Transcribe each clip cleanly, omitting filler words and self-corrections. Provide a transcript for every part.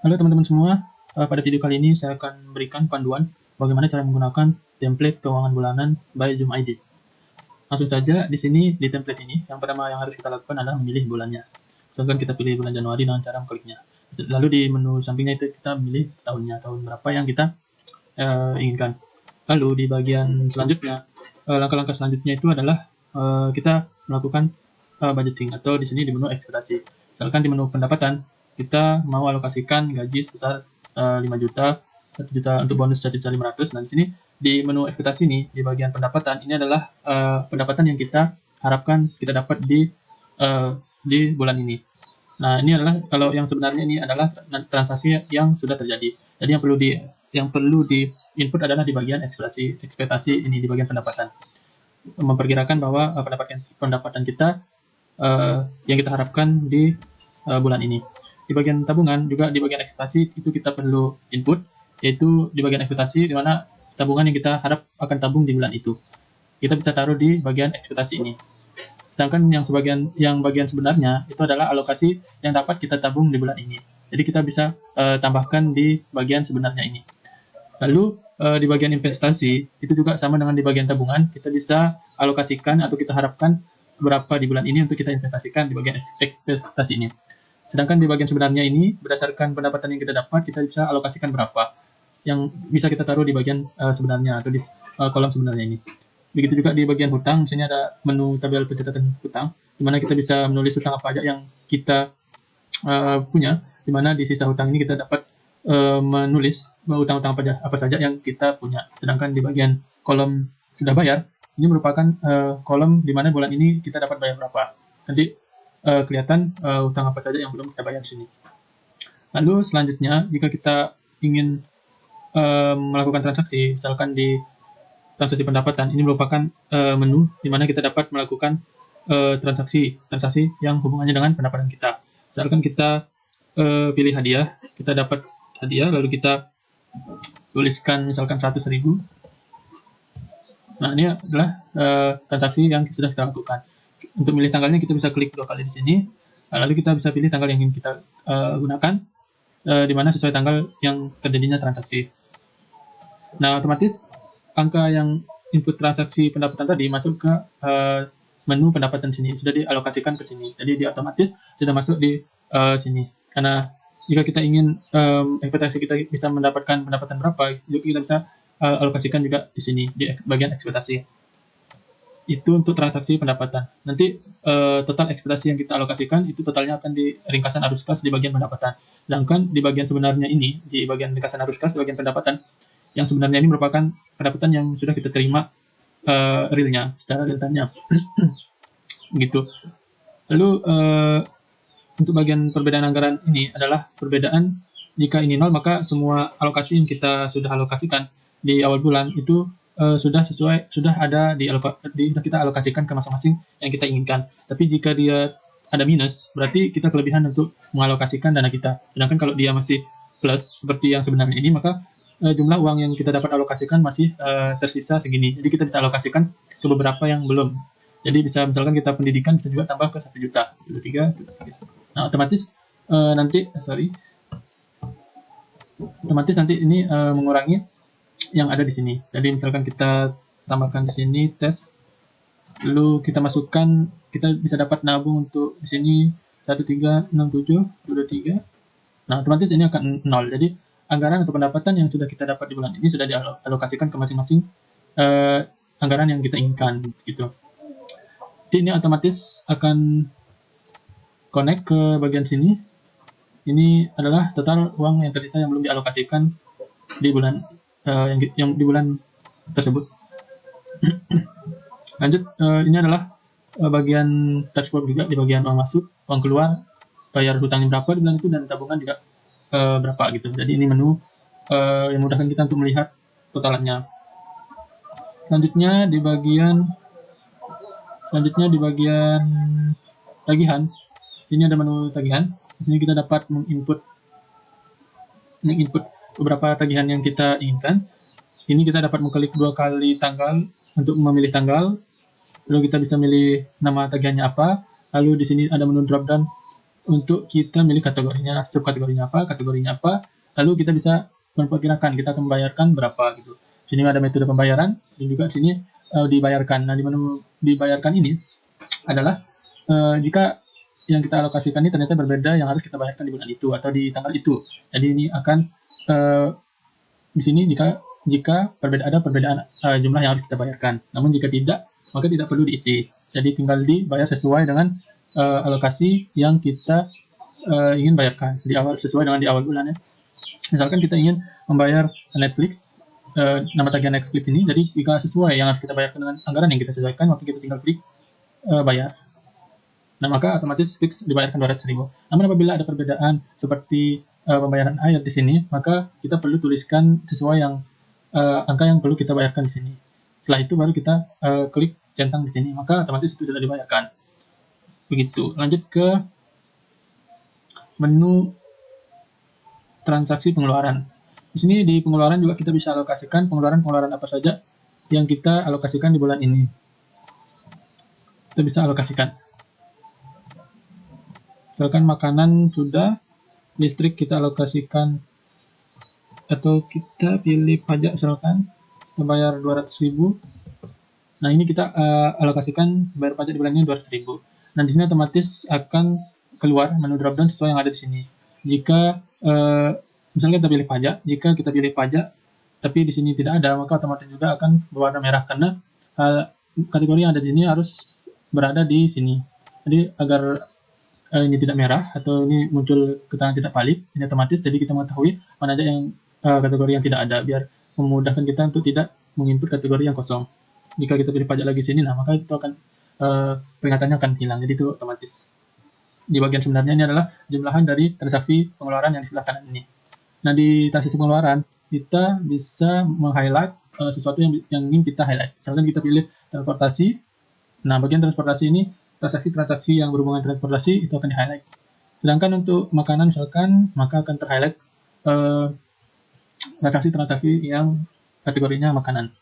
Halo teman-teman semua, pada video kali ini saya akan memberikan panduan bagaimana cara menggunakan template keuangan bulanan by Zoom ID. Langsung saja di sini di template ini, yang pertama yang harus kita lakukan adalah memilih bulannya. Misalkan kita pilih bulan Januari dengan cara mengkliknya. Lalu di menu sampingnya itu kita memilih tahunnya, tahun berapa yang kita inginkan. Lalu di bagian selanjutnya, langkah-langkah selanjutnya itu adalah kita melakukan budgeting atau di sini di menu ekspektasi. Misalkan di menu pendapatan kita mau alokasikan gaji sebesar 5 juta, 1 juta untuk bonus 1.500.000. Nah, di sini di menu ekspektasi ini di bagian pendapatan ini adalah pendapatan yang kita harapkan kita dapat di bulan ini. Nah, ini adalah kalau yang sebenarnya ini adalah transaksi yang sudah terjadi. Jadi yang perlu di input adalah di bagian ekspektasi ini di bagian pendapatan. Memperkirakan bahwa pendapatan kita yang kita harapkan di bulan ini. Di bagian tabungan juga di bagian ekspektasi itu kita perlu input, yaitu di bagian ekspektasi di mana tabungan yang kita harap akan tabung di bulan itu. Kita bisa taruh di bagian ekspektasi ini. Sedangkan yang bagian sebenarnya itu adalah alokasi yang dapat kita tabung di bulan ini. Jadi kita bisa tambahkan di bagian sebenarnya ini. Lalu di bagian investasi itu juga sama dengan di bagian tabungan, kita bisa alokasikan atau kita harapkan berapa di bulan ini untuk kita investasikan di bagian ekspektasi ini. Sedangkan di bagian sebenarnya ini, berdasarkan pendapatan yang kita dapat, kita bisa alokasikan berapa yang bisa kita taruh di bagian sebenarnya atau di kolom sebenarnya ini. Begitu juga di bagian hutang, di sini ada menu tabel pencatatan hutang, di mana kita bisa menulis hutang apa aja yang kita punya, di mana di sisa hutang ini kita dapat menulis hutang-hutang apa saja yang kita punya. Sedangkan di bagian kolom sudah bayar, ini merupakan kolom di mana bulan ini kita dapat bayar berapa. Nanti kelihatan hutang apa saja yang belum kita bayar di sini. Lalu selanjutnya, jika kita ingin melakukan transaksi, misalkan di transaksi pendapatan, ini merupakan menu di mana kita dapat melakukan transaksi yang hubungannya dengan pendapatan kita. Misalkan kita pilih hadiah, kita dapat hadiah, lalu kita tuliskan misalkan 100.000. Nah, ini adalah transaksi yang sudah kita lakukan. Untuk milih tanggalnya kita bisa klik 2 kali di sini, lalu kita bisa pilih tanggal yang ingin kita gunakan, di mana sesuai tanggal yang terjadinya transaksi. Nah, otomatis angka yang input transaksi pendapatan tadi masuk ke menu pendapatan sini, sudah dialokasikan ke sini. Jadi dia otomatis sudah masuk di sini. Karena jika kita ingin ekspektasi kita bisa mendapatkan pendapatan berapa, kita bisa alokasikan juga di sini di bagian ekspektasi. Itu untuk transaksi pendapatan. Nanti total ekspektasi yang kita alokasikan itu totalnya akan di ringkasan arus kas di bagian pendapatan. Sedangkan di bagian sebenarnya ini, di bagian ringkasan arus kas di bagian pendapatan, yang sebenarnya ini merupakan pendapatan yang sudah kita terima realnya, secara real-time-nya. Gitu. Lalu untuk bagian perbedaan anggaran ini adalah perbedaan jika ini 0, maka semua alokasi yang kita sudah alokasikan di awal bulan itu sudah ada kita alokasikan ke masing-masing yang kita inginkan. Tapi jika dia ada minus, berarti kita kelebihan untuk mengalokasikan dana kita. Sedangkan kalau dia masih plus seperti yang sebenarnya ini, maka jumlah uang yang kita dapat alokasikan masih tersisa segini. Jadi kita bisa alokasikan ke beberapa yang belum. Jadi bisa misalkan kita pendidikan bisa juga tambah ke 1 juta, 23. Nah, otomatis nanti ini mengurangi yang ada di sini. Jadi misalkan kita tambahkan di sini tes, lalu kita masukkan, kita bisa dapat nabung untuk di sini 136723. Nah, otomatis ini akan 0. Jadi anggaran atau pendapatan yang sudah kita dapat di bulan ini sudah dialokasikan ke masing-masing anggaran yang kita inginkan gitu. Jadi ini otomatis akan connect ke bagian sini. Ini adalah total uang yang tersisa yang belum dialokasikan di bulan yang di bulan tersebut. Lanjut, ini adalah bagian dashboard juga, di bagian uang masuk, uang keluar, bayar hutangnya berapa di bulan itu, dan tabungan juga berapa gitu. Jadi ini menu yang memudahkan kita untuk melihat totalannya. Selanjutnya di bagian tagihan, sini ada menu tagihan. Di sini kita dapat menginput beberapa tagihan yang kita inginkan. Ini kita dapat mengklik 2 kali tanggal untuk memilih tanggal. Lalu kita bisa milih nama tagihannya apa. Lalu di sini ada menu drop down untuk kita milih kategorinya, subkategorinya apa, lalu kita bisa memperkirakan kita akan membayarkan berapa gitu. Sini ada metode pembayaran dan juga sini dibayarkan. Nah, di menu dibayarkan ini adalah jika yang kita alokasikan ini ternyata berbeda yang harus kita bayarkan di bulan itu atau di tanggal itu. Jadi ini akan di sini jika ada perbedaan jumlah yang harus kita bayarkan. Namun jika tidak, maka tidak perlu diisi. Jadi tinggal dibayar sesuai dengan alokasi yang kita ingin bayarkan di awal, sesuai dengan di awal bulan ya. Misalkan kita ingin membayar Netflix, nama tagihan Netflix ini, jadi jika sesuai yang harus kita bayarkan dengan anggaran yang kita sesuaikan, maka kita tinggal klik bayar. Nah, maka otomatis fix dibayarkan 200.000. Namun apabila ada perbedaan seperti pembayaran air di sini, maka kita perlu tuliskan sesuai yang angka yang perlu kita bayarkan di sini. Setelah itu baru kita klik centang di sini, maka otomatis itu sudah dibayarkan. Begitu. Lanjut ke menu transaksi pengeluaran. Di sini di pengeluaran juga kita bisa alokasikan pengeluaran apa saja yang kita alokasikan di bulan ini. Kita bisa alokasikan. Misalkan makanan sudah, listrik kita alokasikan, atau kita pilih pajak misalkan, kita bayar 200.000. Nah, ini kita alokasikan bayar pajak di bulan ini 200.000. Nah, di sini otomatis akan keluar menu dropdown sesuai yang ada di sini. Jika misalnya kita pilih pajak, jika kita pilih pajak tapi di sini tidak ada, maka otomatis juga akan berwarna merah karena kategori yang ada di sini harus berada di sini. Jadi agar ini tidak merah atau ini muncul keterangan tidak valid, ini otomatis. Jadi kita mengetahui mana aja yang kategori yang tidak ada, biar memudahkan kita untuk tidak menginput kategori yang kosong. Jika kita pilih pajak lagi sini, nah maka itu akan peringatannya akan hilang. Jadi itu otomatis. Di bagian sebenarnya ini adalah jumlahan dari transaksi pengeluaran yang di sebelah kanan ini. Nah, di transaksi pengeluaran kita bisa meng-highlight sesuatu yang ingin kita highlight. Misalkan kita pilih transportasi. Nah, bagian transportasi ini transaksi-transaksi yang berhubungan transportasi itu akan di-highlight. Sedangkan untuk makanan misalkan, maka akan ter-highlight transaksi-transaksi yang kategorinya makanan.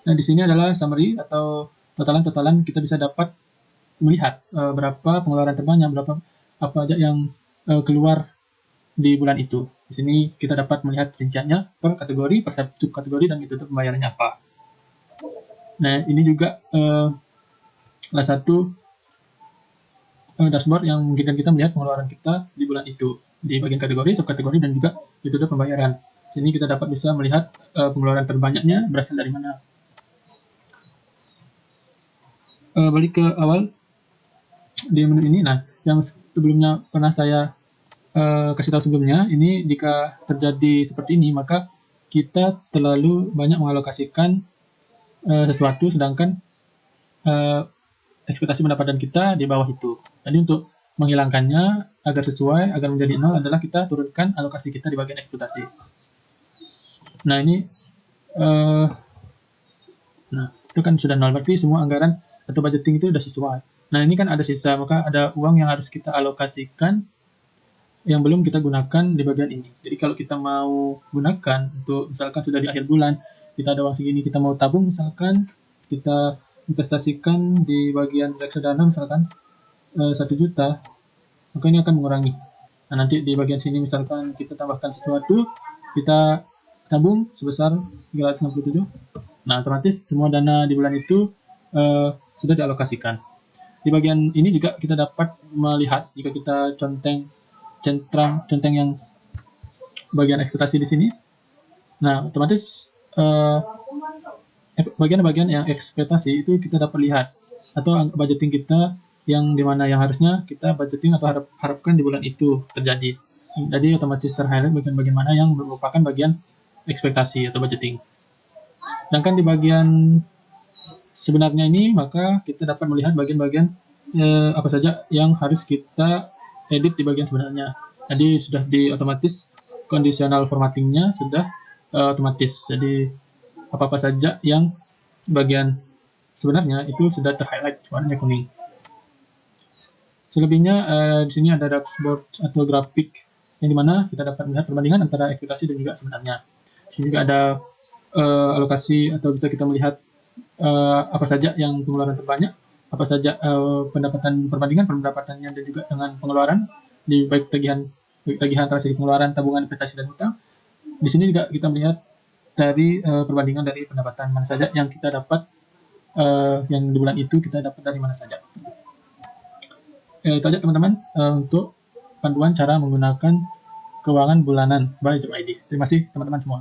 Nah, di sini adalah summary atau totalan-totalan kita bisa dapat melihat berapa pengeluaran terbanyak, berapa apa aja yang keluar di bulan itu. Di sini kita dapat melihat rinciannya per kategori, per subkategori, dan metode pembayarannya apa. Nah, ini juga salah satu dashboard yang memungkinkan kita melihat pengeluaran kita di bulan itu di bagian kategori, subkategori, dan juga metode pembayaran. Di sini kita dapat bisa melihat pengeluaran terbanyaknya berasal dari mana. Balik ke awal di menu ini. Nah, yang sebelumnya pernah saya kasih tahu sebelumnya, ini jika terjadi seperti ini, maka kita terlalu banyak mengalokasikan sesuatu, sedangkan ekspektasi pendapatan kita di bawah itu. Jadi untuk menghilangkannya agar sesuai, agar menjadi 0 adalah kita turunkan alokasi kita di bagian ekspektasi. Nah, ini nah itu kan sudah 0, berarti semua anggaran atau budgeting itu sudah sesuai. Nah, ini kan ada sisa, maka ada uang yang harus kita alokasikan yang belum kita gunakan di bagian ini. Jadi kalau kita mau gunakan untuk misalkan sudah di akhir bulan, kita ada uang segini, kita mau tabung misalkan, kita investasikan di bagian reksadana misalkan 1 juta, maka ini akan mengurangi. Nah, nanti di bagian sini misalkan kita tambahkan sesuatu, kita tabung sebesar 367. Nah, otomatis semua dana di bulan itu sudah dialokasikan. Di bagian ini juga kita dapat melihat jika kita centang yang bagian ekspektasi di sini. Nah, otomatis bagian-bagian yang ekspektasi itu kita dapat lihat, atau budgeting kita yang dimana yang harusnya kita budgeting atau harapkan di bulan itu terjadi. Jadi otomatis ter-highlight bagian-bagian mana yang merupakan bagian ekspektasi atau budgeting. Sedangkan di bagian sebenarnya ini, maka kita dapat melihat bagian-bagian apa saja yang harus kita edit di bagian sebenarnya. Jadi sudah di otomatis conditional formattingnya sudah otomatis. Jadi apa-apa saja yang bagian sebenarnya itu sudah ter-highlight warnanya kuning. Selebihnya di sini ada dashboard atau grafik yang dimana kita dapat melihat perbandingan antara ekspektasi dan juga sebenarnya. Di sini juga ada alokasi atau bisa kita melihat apa saja yang pengeluaran terbanyak apa saja pendapatan perbandingan pendapatannya dan juga dengan pengeluaran di baik tagihan transaksi pengeluaran, tabungan, investasi dan hutang. Di sini juga kita melihat dari perbandingan dari pendapatan mana saja yang kita dapat yang di bulan itu kita dapat dari mana saja. Itu aja teman-teman untuk panduan cara menggunakan keuangan bulanan by Job ID. Terima kasih teman-teman semua.